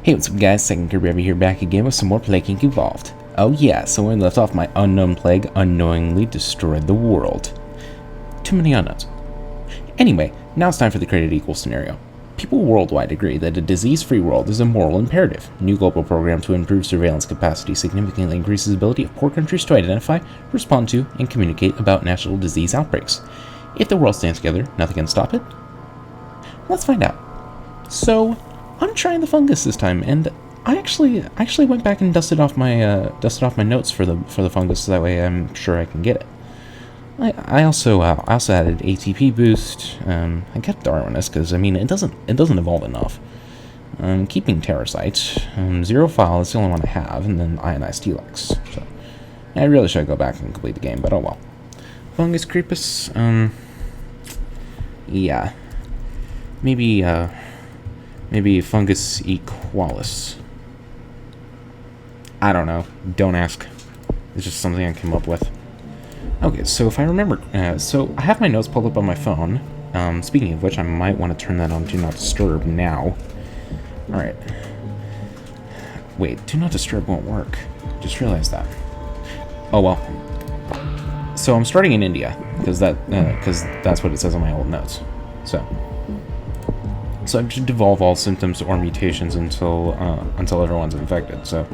Hey, what's up guys, Second Kirby here back again with some more Plague Inc. Evolved. Oh yeah, so when we left off, my unknown plague unknowingly destroyed the world. Too many unknowns. Anyway, now it's time for the created equal scenario. People worldwide agree that a disease-free world is a moral imperative. New global program to improve surveillance capacity significantly increases the ability of poor countries to identify, respond to, and communicate about national disease outbreaks. If the world stands together, nothing can stop it. Let's find out. So, I'm trying the fungus this time, and I actually went back and dusted off my notes for the fungus, so that way I'm sure I can get it. I also added ATP boost. I kept Darwinist because I mean it doesn't evolve enough. Keeping Terrasite, Zero File is the only one I have, and then Ionized Telex. So I really should go back and complete the game, but oh well. Fungus Creepus, yeah, maybe Fungus Equalis. I don't know. Don't ask. It's just something I came up with. Okay, so if I remember, so I have my notes pulled up on my phone. Speaking of which, I might want to turn that on Do Not Disturb now. Alright. Wait, Do Not Disturb won't work. Just realized that. Oh well. So I'm starting in India, because that's what it says on my old notes. So I should devolve all symptoms or mutations until everyone's infected. So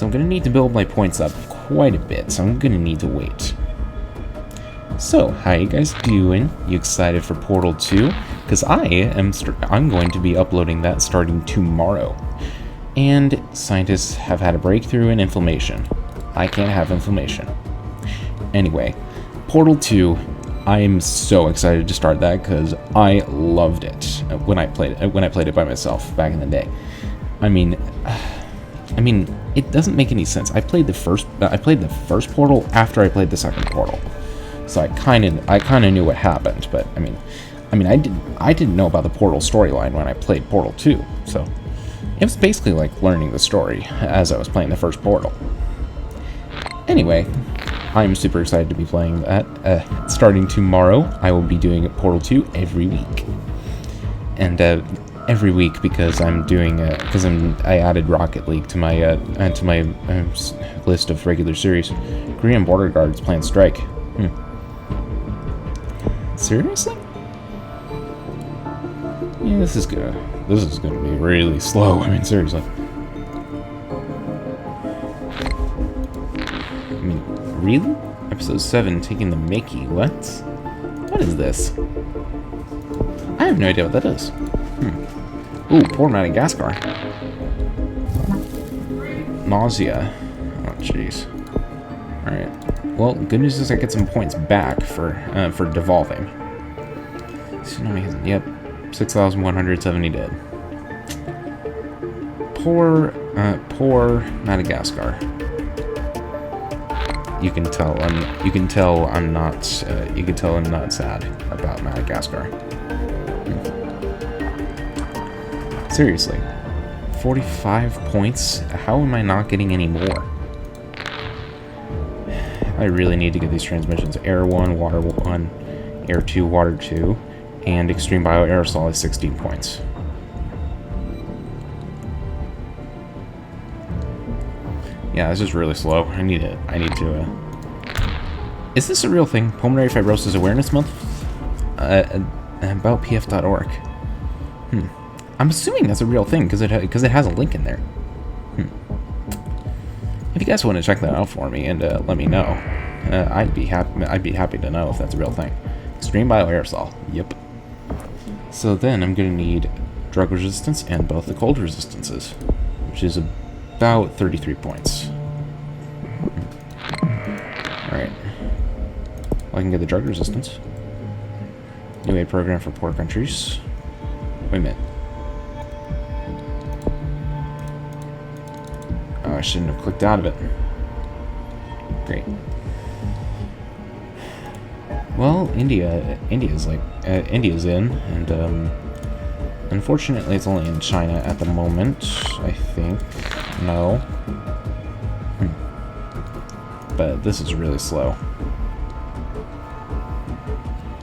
I'm gonna need to build my points up quite a bit. So I'm gonna need to wait. So how you guys doing? You excited for Portal 2? Because I'm going to be uploading that starting tomorrow. And scientists have had a breakthrough in inflammation. I can't have inflammation. Anyway, Portal 2. I am so excited to start that because I loved it when I played it by myself back in the day. I mean, it doesn't make any sense. I played the first Portal after I played the second Portal, so I kind of knew what happened. But I mean, I didn't know about the Portal storyline when I played Portal 2, so it was basically like learning the story as I was playing the first Portal. Anyway. I'm super excited to be playing that. Starting tomorrow, I will be doing Portal 2 every week. And every week because I'm doing I added Rocket League to my list of regular series. Korean Border Guards Planned Strike. Seriously? Yeah, this is gonna be really slow. I mean, seriously. Really? Episode 7, taking the Mickey. What? What is this? I have no idea what that is. Ooh, poor Madagascar. Nausea. Oh, jeez. Alright. Well, good news is I get some points back for devolving. Tsunami hasn't. Yep. 6,170 dead. Poor Madagascar. You can tell I'm not sad about Madagascar. Seriously, 45 points. How am I not getting any more? I really need to get these transmissions. Air 1, Water 1, Air 2, Water 2, and Extreme Bioaerosol is 16 points. Yeah, this is really slow. I need to, Is this a real thing? Pulmonary Fibrosis Awareness Month? About pf.org. I'm assuming that's a real thing, because it has a link in there. If you guys want to check that out for me and let me know, I'd be happy to know if that's a real thing. Extreme Bioaerosol. Yep. So then I'm going to need drug resistance and both the cold resistances, which is about 33 points. Alright. Well, I can get the drug resistance. New aid program for poor countries. Wait a minute. Oh, I shouldn't have clicked out of it. Great. Well, India's in, and unfortunately it's only in China at the moment, I think. No. But this is really slow.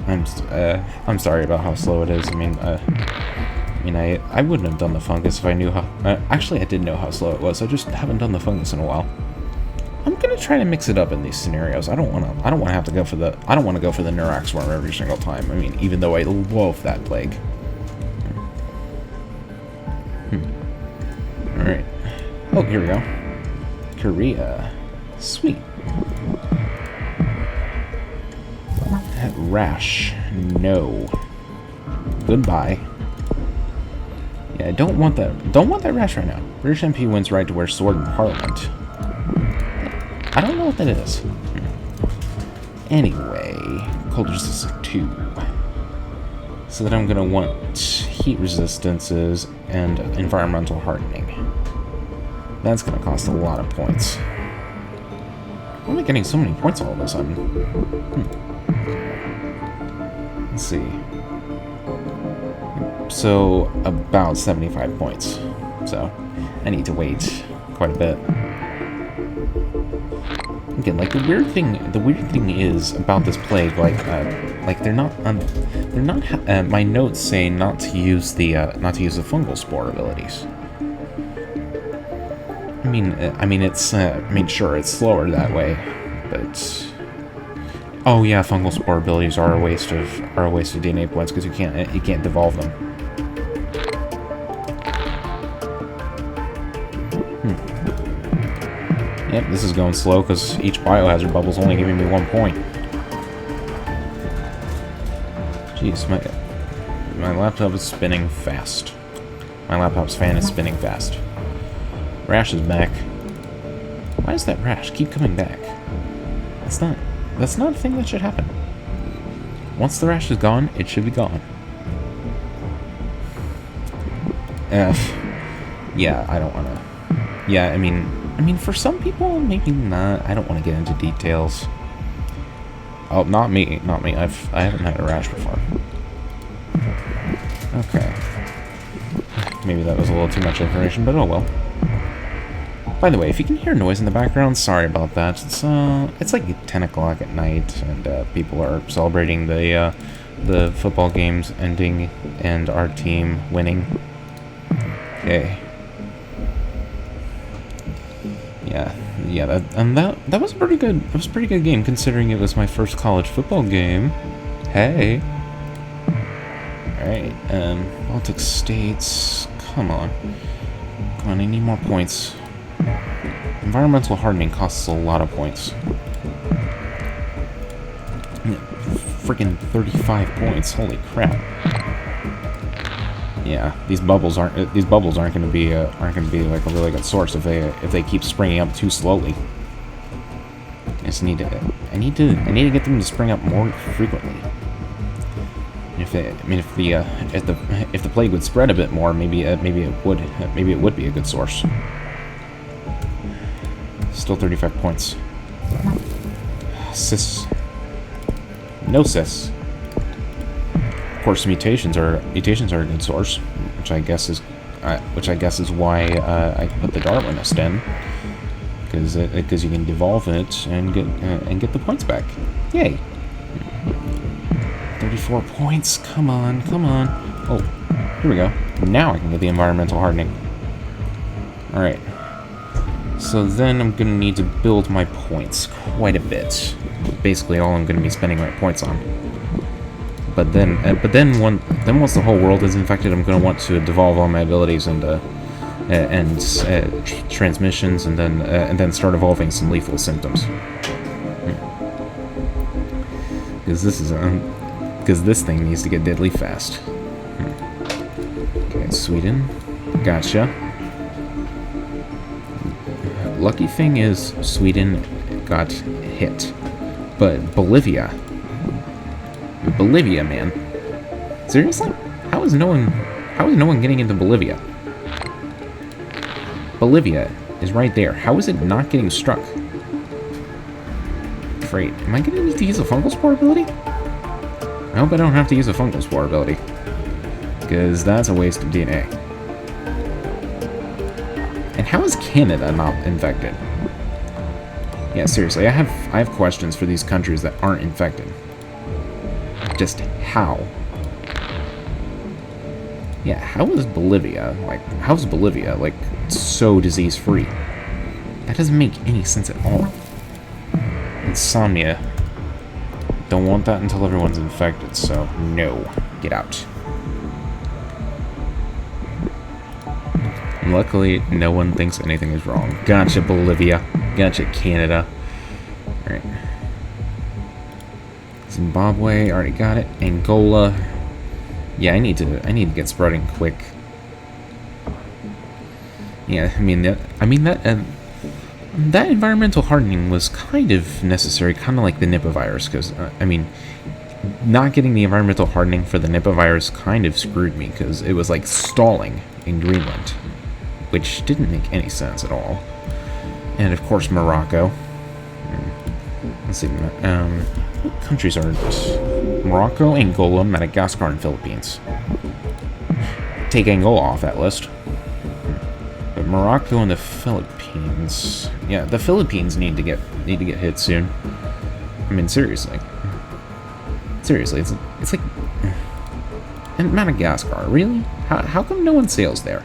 I'm sorry about how slow it is. I mean, mean, I wouldn't have done the fungus if I knew how... actually, I did know how slow it was. I just haven't done the fungus in a while. I'm gonna try to mix it up in these scenarios. I don't want to have to go for the... I don't want to go for the Neurax worm every single time. I mean, even though I love that plague. Alright. Oh, here we go. Korea. Sweet. Rash. No. Goodbye. Yeah, I don't want that. Don't want that rash right now. British MP wins right to wear sword in Parliament. I don't know what that is. Anyway, cold resistance 2. So that I'm gonna want heat resistances and environmental hardening. That's gonna cost a lot of points. Why am I getting so many points all of a sudden? Let's see. So, about 75 points. So, I need to wait quite a bit. Again, like the weird thing is about this plague, like they're not, my notes say not to use the fungal spore abilities. I mean, it's, sure, it's slower that way, but... Oh yeah, fungal spore abilities are a waste of DNA points because you can't devolve them. Yep, this is going slow because each biohazard bubble is only giving me 1 point. Jeez, my laptop is spinning fast. My laptop's fan is spinning fast. Rash is back. Why does that rash keep coming back? That's not a thing that should happen. Once the rash is gone, it should be gone. Yeah, I don't wanna... Yeah, I mean, for some people, maybe not. I don't want to get into details. Oh, not me. I haven't had a rash before. Okay. Maybe that was a little too much information, but oh well. By the way, if you can hear noise in the background, sorry about that. It's like 10 o'clock at night, and people are celebrating the football games ending and our team winning. Okay. Yeah, that was a pretty good. It was a pretty good game considering it was my first college football game. Hey. All right. Baltic states. Come on. I need more points. Environmental hardening costs a lot of points. Freaking 35 points. Holy crap. Yeah, these bubbles aren't going to be like a really good source if they keep springing up too slowly. I need to get them to spring up more frequently. If the plague would spread a bit more, maybe it would be a good source. Still 35 points. Cis. No cis. Of course, mutations are a good source, which I guess is why I put the Darwinist in, because you can devolve it and get the points back. Yay! 34 points. Come on. Oh, here we go. Now I can get the environmental hardening. All right. So then I'm gonna need to build my points quite a bit. Basically, all I'm gonna be spending my points on. But then once the whole world is infected, I'm going to want to devolve all my abilities and transmissions, and then start evolving some lethal symptoms. Because this thing needs to get deadly fast. Okay, Sweden, gotcha. Lucky thing is Sweden got hit, but Bolivia, man. Seriously? How is no one getting into Bolivia? Bolivia is right there. How is it not getting struck? Great. Am I gonna need to use a fungal spore ability? I hope I don't have to use a fungal spore ability, because that's a waste of DNA. And how is Canada not infected? Yeah, seriously, I have questions for these countries that aren't infected. Just how? Yeah, how is Bolivia, like, so disease-free? That doesn't make any sense at all. Insomnia. Don't want that until everyone's infected, so no. Get out. Luckily, no one thinks anything is wrong. Gotcha, Bolivia. Gotcha, Canada. Alright. Zimbabwe, already got it. Angola. Yeah, I need to get spreading quick. Yeah, that environmental hardening was kind of necessary, kind of like the Nipah virus, because, not getting the environmental hardening for the Nipah virus kind of screwed me, because it was, like, stalling in Greenland, which didn't make any sense at all. And, of course, Morocco. Let's see, what countries are it? Morocco, Angola, Madagascar, and Philippines. Take Angola off that list. But Morocco and the Philippines... Yeah, the Philippines need to get hit soon. I mean, seriously. Seriously, it's like... And Madagascar, really? How come no one sails there?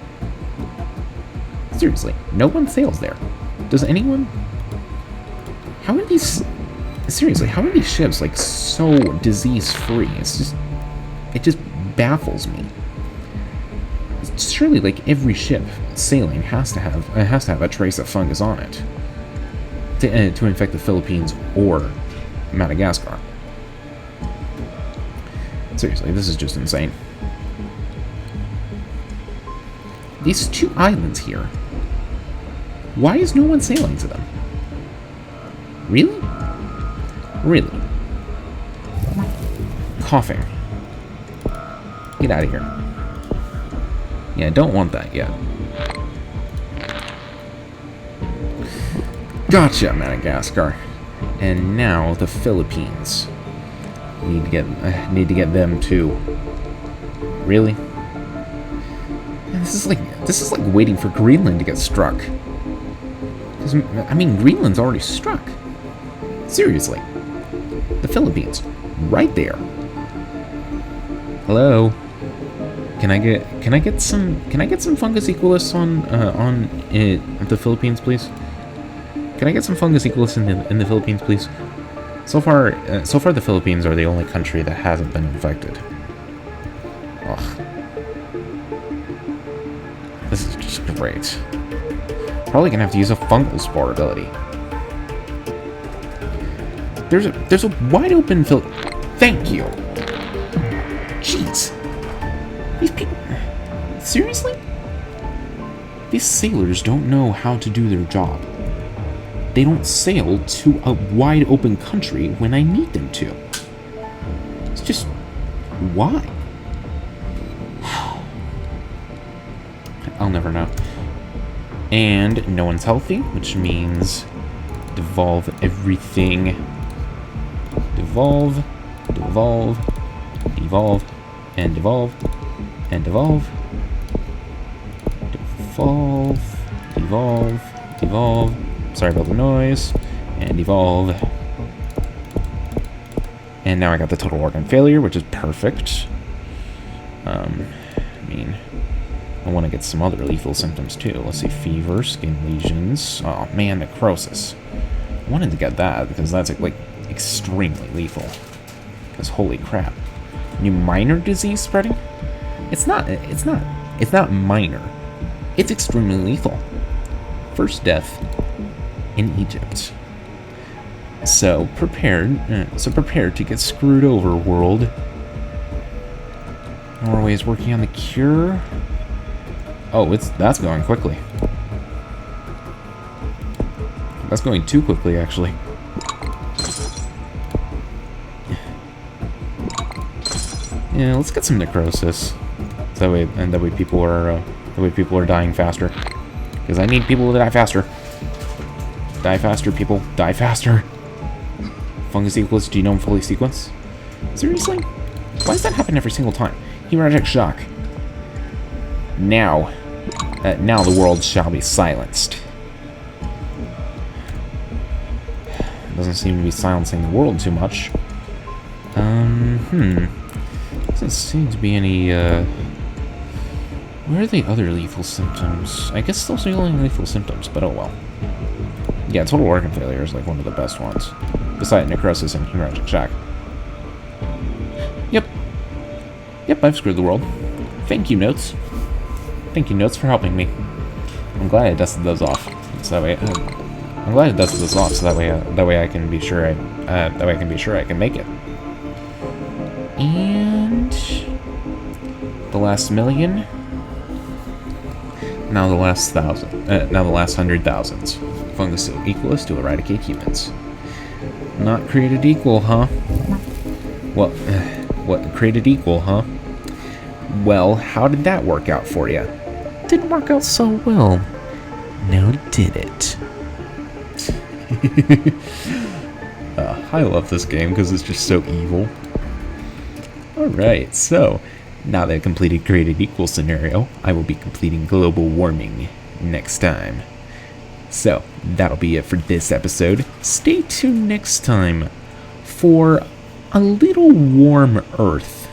Seriously, no one sails there. Does anyone... How are these... Seriously, how are these ships, like, so disease-free? It just baffles me. Surely, like, every ship sailing has to have a trace of fungus on it to infect the Philippines or Madagascar. Seriously, this is just insane. These two islands here. Why is no one sailing to them? Really? Really? Coughing. Get out of here. Yeah, don't want that yet. Gotcha, Madagascar. And now the Philippines. Need to get them too. Really? And this is like waiting for Greenland to get struck. 'Cause, I mean, Greenland's already struck. Seriously. The Philippines, right there. Hello. Can I get some fungus equalists on the Philippines, please? Can I get some fungus equalists in the Philippines, please? So far the Philippines are the only country that hasn't been infected. Ugh. This is just great. Probably gonna have to use a fungal spore ability. There's a wide open Thank you. Jeez. These people... Seriously? These sailors don't know how to do their job. They don't sail to a wide open country when I need them to. It's just... Why? I'll never know. And no one's healthy, which means... Devolve everything. Devolve, devolve, devolve, and devolve, and devolve, devolve, devolve, devolve. Sorry about the noise. And devolve. And now I got the total organ failure, which is perfect. I mean, I want to get some other lethal symptoms too. Let's see, fever, skin lesions. Oh man, necrosis. I wanted to get that because that's like extremely lethal. Because holy crap. New minor disease spreading? It's not minor. It's extremely lethal. First death in Egypt. So prepared to get screwed over, world. Norway is working on the cure. Oh, that's going quickly. That's going too quickly, actually. Yeah, let's get some necrosis. That way people are dying faster. Because I need people to die faster. Die faster, people. Die faster. Fungus equals genome fully sequence. Seriously? Why does that happen every single time? Hemorrhagic shock. Now the world shall be silenced. Doesn't seem to be silencing the world too much. Doesn't seem to be any Where are the other lethal symptoms? I guess still only lethal symptoms, but oh well. Yeah, total organ failure is like one of the best ones. Besides necrosis and hemorrhagic shock. Yep. Yep, I've screwed the world. Thank you, Notes. Thank you, Notes, for helping me. I'm glad I dusted those off. So that way, I'm glad I dusted those off, so that way I can be sure I can make it. And the last million. Now the last 1,000. Now the last 100,000s. Fungus equalist to eradicate humans. Not created equal, huh? Well, what created equal, huh? Well, how did that work out for you? Didn't work out so well. Now did it? I love this game because it's just so evil. Alright, so now that I completed created equal scenario, I will be completing global warming next time. So, that'll be it for this episode. Stay tuned next time for a little warm Earth.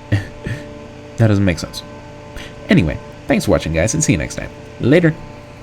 That doesn't make sense. Anyway, thanks for watching, guys, and see you next time. Later.